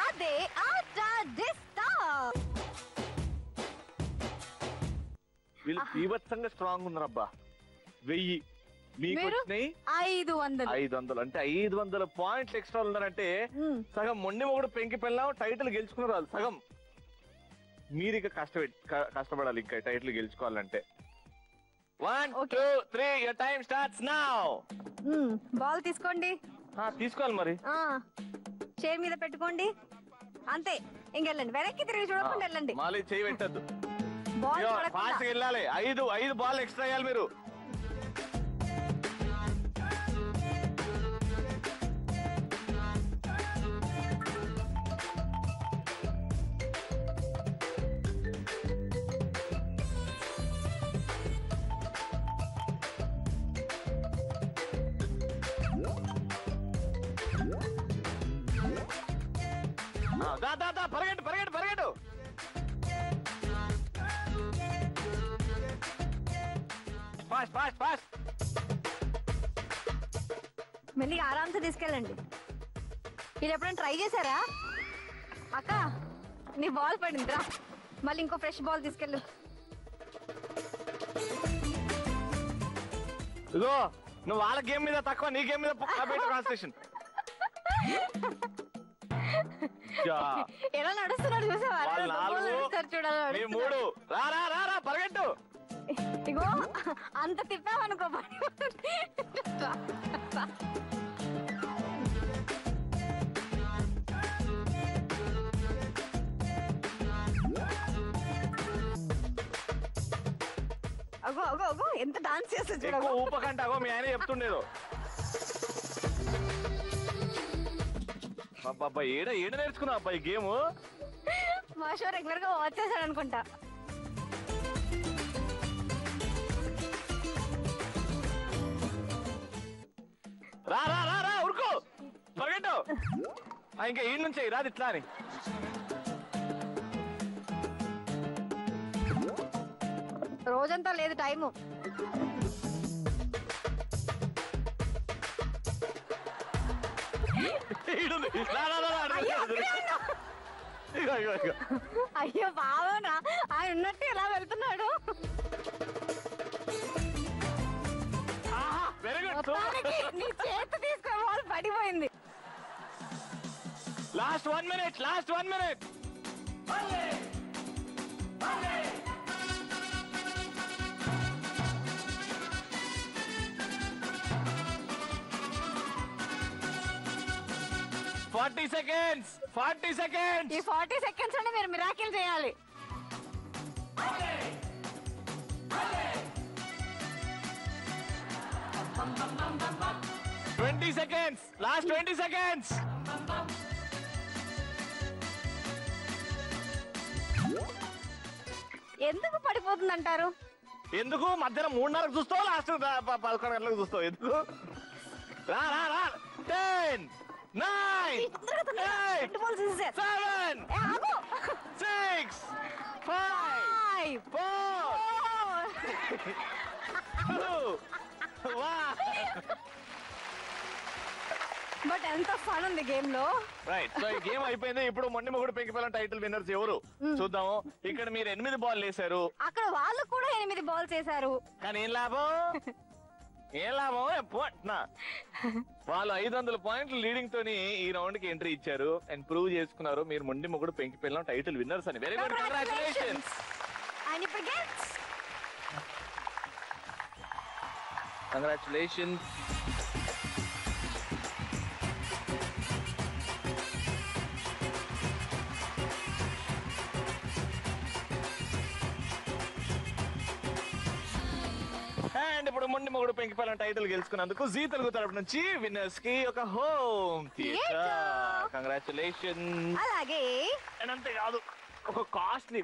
అదే ఆట డిస్టా. వీళ్ళు తీవ్రంగా స్ట్రాంగ్ ఉన్నారబ్బా. 1000 మీకు వచ్చినాయి 500. అంటే 500 పాయింట్లు ఎక్స్ట్రా ఉన్నారంటే సగం మొండి మొగుడు పెంకి పెళ్ళాం టైటిల్ గెలుచుకున్నారు. సగం మీరు ఇక కష్టపడాలి ఇంకా టైటిల్ గెలుచుకోవాలంటే. 1 2 3 your time starts now. Ball తీసుకోండి. తీసుకోవాలి మరి. చైర్ మీద పెట్టుకోండి అంతే. ఇంకెళ్ళండి, వెనక్కి తిరిగి చూడకుండా వెళ్ళండి. మళ్ళీ చేయి పెట్టద్దు. బాల్ ఫాస్ట్ వెళ్ళాలి. 5 బాల్ ఎక్స్ట్రా వేయాలి మీరు. పరిగెట్టు పరిగెట్టు పరిగెట్టు. Fast fast fast. మెల్లిగా ఆరాంసే తీసుకెళ్ళండి. మీరు ఎప్పుడైనా ట్రై చేశారా? అక్క నీ బాల్ పడింది రా, మళ్ళీ ఇంకో ఫ్రెష్ బాల్ తీసుకెళ్ళు. ఇగో నువ్వు వాళ్ళ గేమ్ మీద తక్కువ, నీ గేమ్ మీద కాన్సన్ట్రేషన్. ఎలా నడుస్తున్నాడు చూసావా? చూడాలి 3. రా పరిగెట్టు. ఇగో అంత తిప్పామనుకో. అగో అగో అగో ఎంత డాన్స్ చేస్తా. ఊపకంటే అగో మీ ఆయన చెప్తుండేదో. అబ్బా ఏడ నేర్చుకున్నావు అబ్బాయి గేమ్? మా షో రెగ్యులర్ గా వాచ్ చేశాడు అనుకుంటా. రా ఉరుకు పరిగెట్టు. ఇంకా ఈ నుంచి రాదు ఇట్లా అని. రోజంతా లేదు టైము. అయ్యో బావనా, ఆయన ఉన్నట్టు ఎలా వెళ్తున్నాడు. నీ చేతి తీసుకుని వాళ్ళు పడిపోయింది. Last 1 minute. 40 seconds. ఈ 40 seconds అంటే మీరు మిరాకిల్ చేయాలి. Last 20 seconds. ఎందుకు పడిపోతుంది అంటారు? ఎందుకు మధ్యాహ్నం 3:30కు చూస్తావు, లాస్ట్ 11 గంటలకు చూస్తావు ఎందుకు? రా 10 9 8 7 6 5 4 2 1. బట్ ఎంత ఫన్ ఉంది గేమ్ లో. రైట్, సో ఈ గేమ్ అయిపోయింది. ఇప్పుడు మొండి మొగుడు పెంకి పిల్లం టైటిల్ విన్నర్స్ ఎవరు చూద్దాము. ఇక్కడ మీరు 8 బాల్ వేశారు, అక్కడ వాళ్ళు కూడా 8 బాల్స్ వేశారు. కానీ ఏం లాభం వాళ్ళు 500 పాయింట్లు లీడింగ్ తోని ఈ రౌండ్ కి ఎంట్రీ ఇచ్చారు అండ్ ప్రూవ్ చేసుకున్నారు మీరు మొండి మొగుడు పెంకి పిల్లం టైటిల్ విన్నర్స్ అని. Very good, congratulations. Congratulations. And ఇప్పుడు మొండి మొగుడు పెంకి పిల్లం టైటిల్ గెలుచుకున్నందుకు జీ తెలుగు తరపు నుంచి విన్నర్స్ కి ఒక హోమ్ థియేటర్. కంగ్రాచులేషన్స్. అలాగే అండ్ అంతేకాదు ఒక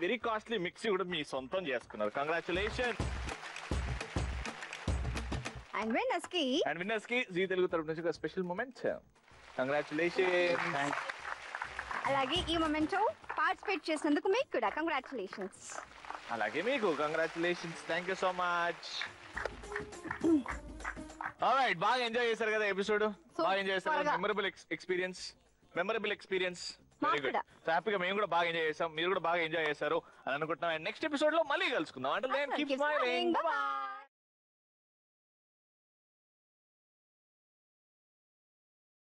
వెరీ కాస్ట్లీ మిక్సీ కూడా మీ సొంతం చేసుకున్నారు. కంగ్రాచులేషన్స్. అండ్ విన్నర్స్ కి జీ తెలుగు తరపు నుంచి ఒక స్పెషల్ మూమెంట్. కంగ్రాచులేషన్స్. అలాగే ఈ మూమెంట్ పార్టిసిపేట్ చేసినందుకు మీకు కూడా కంగ్రాచులేషన్స్. అలాగే మీకు congratulations. Thank you so much. Alright, బాగా ఎంజాయ్ చేశారు కదా ఎపిసోడ్? బాగా ఎంజాయ్ చేశారు. Memorable experience. మాకు వెరీ గుడ్. కూడా. సో హ్యాపీగా మేము కూడా బాగా ఎంజాయ్ చేసాం, మీరు కూడా బాగా ఎంజాయ్ చేశారు అని అనుకుంటున్నాం. నెక్స్ట్ ఎపిసోడ్ లో మళ్ళీ కలుసుకుందాం. అంటే Awesome. Keep smiling. Bye-bye.